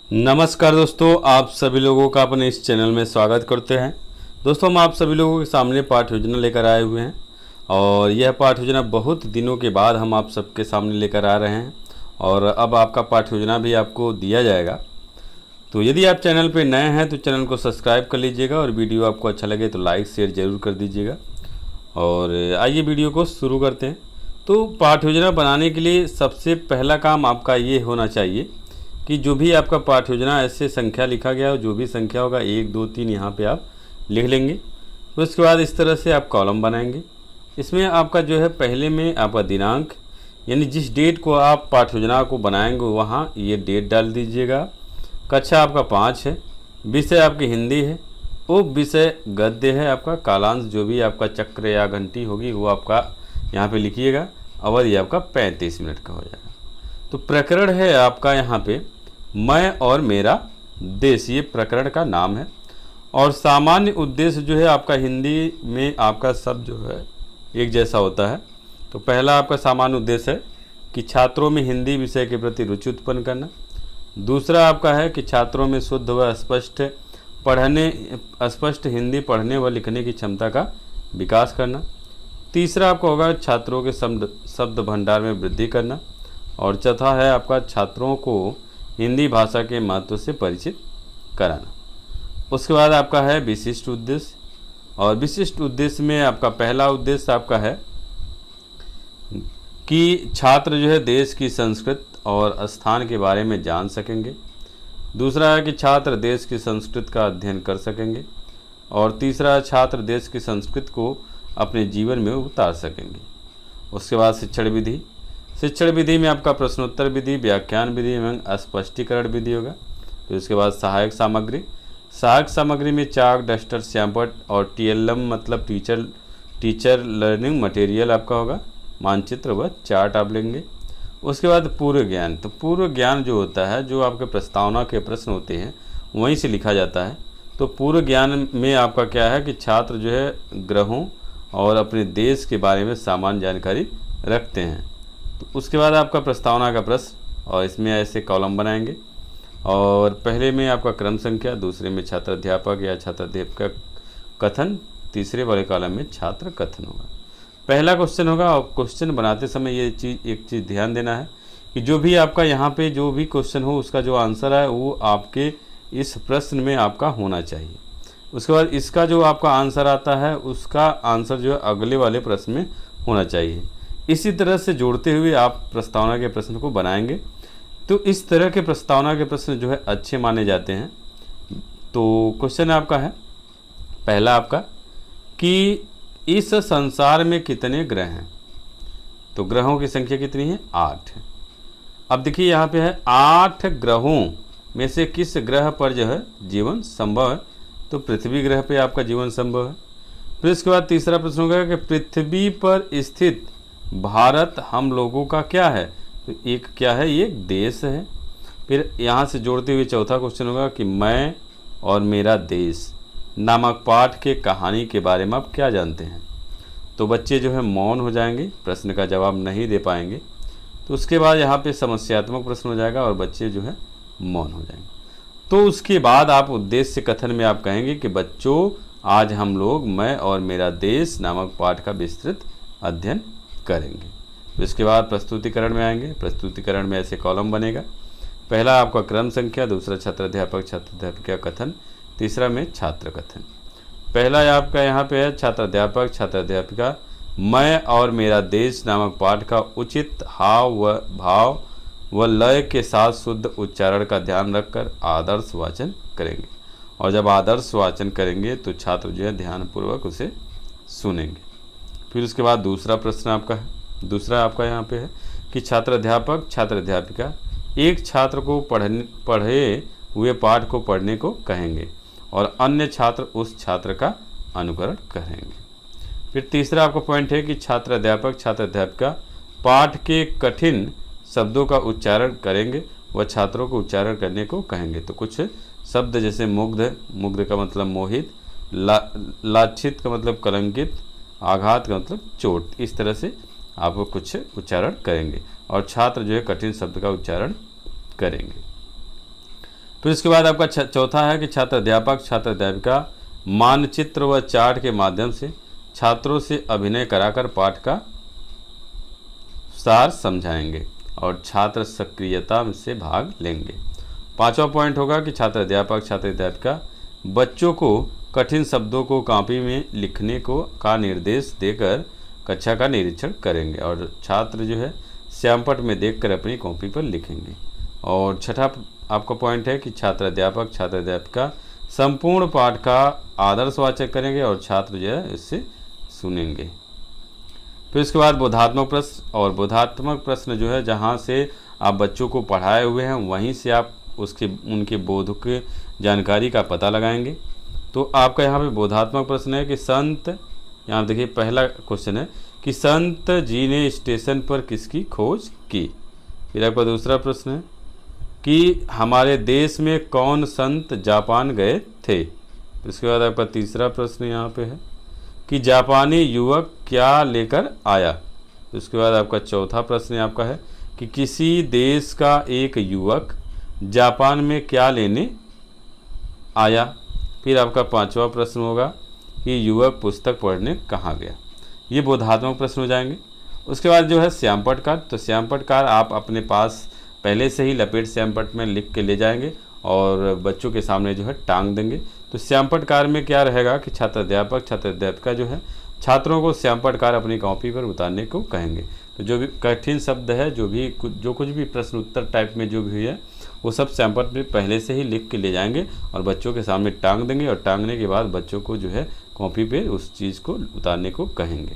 नमस्कार दोस्तों, आप सभी लोगों का अपने इस चैनल में स्वागत करते हैं। दोस्तों, हम आप सभी लोगों के सामने पाठ योजना लेकर आए हुए हैं और यह पाठ योजना बहुत दिनों के बाद हम आप सबके सामने लेकर आ रहे हैं और अब आपका पाठ योजना भी आपको दिया जाएगा। तो यदि आप चैनल पर नए हैं तो चैनल को सब्सक्राइब कर लीजिएगा और वीडियो आपको अच्छा लगे तो लाइक शेयर ज़रूर कर दीजिएगा। और आइए वीडियो को शुरू करते हैं। तो पाठ योजना बनाने के लिए सबसे पहला काम आपका ये होना चाहिए कि जो भी आपका पाठ योजना ऐसे संख्या लिखा गया हो, जो भी संख्या होगा 1 2 3 यहाँ पे आप लिख लेंगे। तो उसके बाद इस तरह से आप कॉलम बनाएंगे। इसमें आपका जो है पहले में आपका दिनांक, यानी जिस डेट को आप पाठ योजना को बनाएंगे वहाँ ये डेट डाल दीजिएगा। कक्षा आपका 5 है, विषय आपकी हिंदी है, उप विषय गद्य है, आपका कालांश जो भी आपका चक्र या घंटी होगी वो आपका यहाँ पे लिखिएगा। अवधि आपका 35 मिनट का हो जाएगा। तो प्रकरण है आपका यहाँ पे मैं और मेरा देश, ये प्रकरण का नाम है। और सामान्य उद्देश्य जो है आपका हिंदी में आपका सब जो है एक जैसा होता है। तो पहला आपका सामान्य उद्देश्य है कि छात्रों में हिंदी विषय के प्रति रुचि उत्पन्न करना। दूसरा आपका है कि छात्रों में शुद्ध व स्पष्ट हिंदी पढ़ने व लिखने की क्षमता का विकास करना। तीसरा आपका होगा छात्रों के शब्द भंडार में वृद्धि करना। और चौथा है आपका छात्रों को हिंदी भाषा के महत्व से परिचित कराना। उसके बाद आपका है विशिष्ट उद्देश्य। और विशिष्ट उद्देश्य में आपका पहला उद्देश्य आपका है कि छात्र जो है देश की संस्कृति और स्थान के बारे में जान सकेंगे। दूसरा है कि छात्र देश की संस्कृति का अध्ययन कर सकेंगे। और तीसरा छात्र देश की संस्कृति को अपने जीवन में उतार सकेंगे। उसके बाद शिक्षण विधि। शिक्षण विधि में आपका प्रश्नोत्तर विधि, व्याख्यान विधि एवं स्पष्टीकरण विधि होगा। तो इसके बाद सहायक सामग्री। सहायक सामग्री में चाक, डस्टर, श्यामपट्ट और TLM मतलब टीचर लर्निंग मटेरियल आपका होगा। मानचित्र व चार्ट आप लेंगे। उसके बाद पूर्व ज्ञान। तो पूर्व ज्ञान जो होता है, जो आपके प्रस्तावना के प्रश्न होते हैं वहीं से लिखा जाता है। तो पूर्व ज्ञान में आपका क्या है कि छात्र जो है ग्रहों और अपने देश के बारे में सामान्य जानकारी रखते हैं। तो उसके बाद आपका प्रस्तावना का प्रश्न और इसमें ऐसे कॉलम बनाएंगे। और पहले में आपका क्रम संख्या, दूसरे में छात्र अध्यापक या छात्र अध्यापक कथन, तीसरे वाले कॉलम में छात्र कथन होगा। पहला क्वेश्चन होगा और क्वेश्चन बनाते समय ये एक चीज़ ध्यान देना है कि जो भी आपका यहाँ पे जो भी क्वेश्चन हो उसका जो आंसर है वो आपके इस प्रश्न में आपका होना चाहिए। उसके बाद इसका जो आपका आंसर आता है उसका आंसर जो है अगले वाले प्रश्न में होना चाहिए। इसी तरह से जोड़ते हुए आप प्रस्तावना के प्रश्न को बनाएंगे। तो इस तरह के प्रस्तावना के प्रश्न जो है अच्छे माने जाते हैं। तो क्वेश्चन आपका है पहला आपका कि इस संसार में कितने ग्रह हैं। तो ग्रहों की संख्या कितनी है? 8 है। अब देखिए यहाँ पे है 8 ग्रहों में से किस ग्रह पर जो है जीवन संभव है। तो पृथ्वी ग्रह पे आपका जीवन संभव है। फिर इसके बाद तीसरा प्रश्न होगा कि पृथ्वी पर स्थित भारत हम लोगों का क्या है। तो एक क्या है, ये एक देश है। फिर यहाँ से जोड़ते हुए चौथा क्वेश्चन होगा कि मैं और मेरा देश नामक पाठ के कहानी के बारे में आप क्या जानते हैं। तो बच्चे जो है मौन हो जाएंगे, प्रश्न का जवाब नहीं दे पाएंगे। तो उसके बाद यहाँ पे समस्यात्मक प्रश्न हो जाएगा और बच्चे जो है मौन हो जाएंगे। तो उसके बाद आप उद्देश्य कथन में आप कहेंगे कि बच्चों आज हम लोग मैं और मेरा देश नामक पाठ का विस्तृत अध्ययन करेंगे। तो इसके बाद प्रस्तुतिकरण में आएंगे। प्रस्तुतिकरण में ऐसे कॉलम बनेगा। पहला आपका क्रम संख्या, दूसरा छात्र अध्यापक छात्र अध्यापिका कथन, तीसरा में छात्र कथन। पहला आपका यहाँ पे है छात्र अध्यापक छात्र अध्यापिका मैं और मेरा देश नामक पाठ का उचित हाव व भाव व लय के साथ शुद्ध उच्चारण का ध्यान रखकर आदर्श वाचन करेंगे। और जब आदर्श वाचन करेंगे तो छात्र जो है ध्यानपूर्वक उसे सुनेंगे। फिर उसके बाद दूसरा प्रश्न आपका है, दूसरा आपका यहाँ पे है कि छात्र अध्यापक छात्र अध्यापिका एक छात्र को पढ़े हुए पाठ को पढ़ने को कहेंगे और अन्य छात्र उस छात्र का अनुकरण करेंगे। फिर तीसरा आपका पॉइंट है कि छात्र अध्यापक छात्र अध्यापिका पाठ के कठिन शब्दों का उच्चारण करेंगे व छात्रों को उच्चारण करने को कहेंगे। तो कुछ शब्द जैसे मुग्ध, मुग्ध का मतलब मोहित, लाछित का मतलब कलंकित, आघात का मतलब चोट, इस तरह से आप कुछ उच्चारण करेंगे और छात्र जो है कठिन शब्द का उच्चारण करेंगे। फिर उसके बाद आपका चौथा है कि छात्र अध्यापक छात्र अध्यापिका मानचित्र व चार्ट के माध्यम से छात्रों से अभिनय कराकर पाठ का सार समझाएंगे और छात्र सक्रियता से भाग लेंगे। पांचवा पॉइंट होगा कि छात्र अध्यापक छात्र अध्यापिका बच्चों को कठिन शब्दों को कॉपी में लिखने का निर्देश देकर कक्षा का निरीक्षण करेंगे और छात्र जो है श्यामपट्ट में देखकर अपनी कॉपी पर लिखेंगे। और छठा आपका पॉइंट है कि छात्र अध्यापक छात्र अध्यापिका संपूर्ण पाठ का आदर्शवाचक करेंगे और छात्र जो है इससे सुनेंगे। फिर उसके बाद बोधात्मक प्रश्न, और बोधात्मक प्रश्न जो है जहाँ से आप बच्चों को पढ़ाए हुए हैं वहीं से आप उनके बोध की जानकारी का पता लगाएंगे। तो आपका यहाँ पे बोधात्मक प्रश्न है कि संत, यहाँ देखिए पहला क्वेश्चन है कि संत जी ने स्टेशन पर किसकी खोज की। फिर आपका दूसरा प्रश्न है कि हमारे देश में कौन संत जापान गए थे। इसके बाद आपका तीसरा प्रश्न यहाँ पे है कि जापानी युवक क्या लेकर आया। उसके बाद आपका चौथा प्रश्न आपका है कि किसी देश का एक युवक जापान में क्या लेने आया। फिर आपका पांचवा प्रश्न होगा कि युवक पुस्तक पढ़ने कहाँ गया। ये बोधात्मक प्रश्न हो जाएंगे। उसके बाद जो है श्यामपट्ट कार्ड, तो श्यामपट्ट कार्ड आप अपने पास पहले से ही लपेट श्यामपट्ट में लिख के ले जाएंगे और बच्चों के सामने जो है टांग देंगे। तो श्यामपट्ट कार्ड में क्या रहेगा कि छात्र अध्यापक छात्र अध्यापिका जो है छात्रों को श्यामपट्ट कार्ड अपनी कॉपी पर उतारने को कहेंगे। तो जो भी कठिन शब्द है, जो कुछ भी प्रश्न उत्तर टाइप में जो भी है वो सब श्यामपट्ट में पहले से ही लिख के ले जाएंगे और बच्चों के सामने टांग देंगे और टांगने के बाद बच्चों को जो है कॉपी पे उस चीज़ को उतारने को कहेंगे।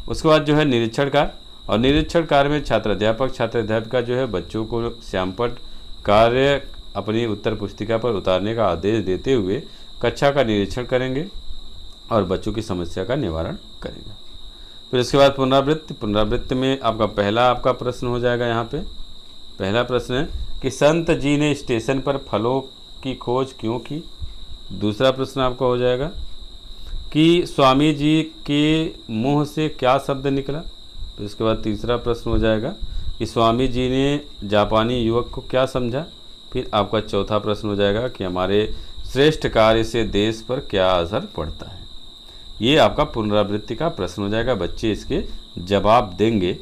उसके बाद जो है निरीक्षण कार्य, और निरीक्षण कार्य में छात्र अध्यापक छात्र अध्यापिका जो है बच्चों को श्यामपट्ट कार्य अपनी उत्तर पुस्तिका पर उतारने का आदेश देते हुए कक्षा का निरीक्षण करेंगे और बच्चों की समस्या का निवारण करेगा। फिर इसके बाद पुनरावृत्ति में आपका प्रश्न हो जाएगा। यहाँ पे पहला प्रश्न है कि संत जी ने स्टेशन पर फलों की खोज क्यों की। दूसरा प्रश्न आपका हो जाएगा कि स्वामी जी के मुंह से क्या शब्द निकला। तो इसके बाद तीसरा प्रश्न हो जाएगा कि स्वामी जी ने जापानी युवक को क्या समझा। फिर आपका चौथा प्रश्न हो जाएगा कि हमारे श्रेष्ठ कार्य से देश पर क्या असर पड़ता है। ये आपका पुनरावृत्ति का प्रश्न हो जाएगा, बच्चे इसके जवाब देंगे।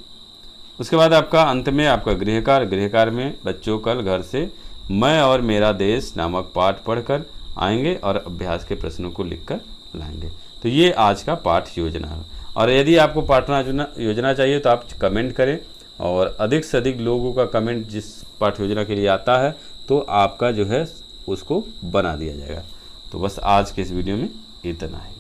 उसके बाद आपका अंत में आपका गृह कार्य में बच्चों कल घर से मैं और मेरा देश नामक पाठ पढ़कर आएंगे और अभ्यास के प्रश्नों को लिखकर लाएंगे। तो ये आज का पाठ योजना है। और यदि आपको पाठ योजना चाहिए तो आप कमेंट करें और अधिक से अधिक लोगों का कमेंट जिस पाठ योजना के लिए आता है तो आपका जो है उसको बना दिया जाएगा। तो बस आज के इस वीडियो में इतना ही।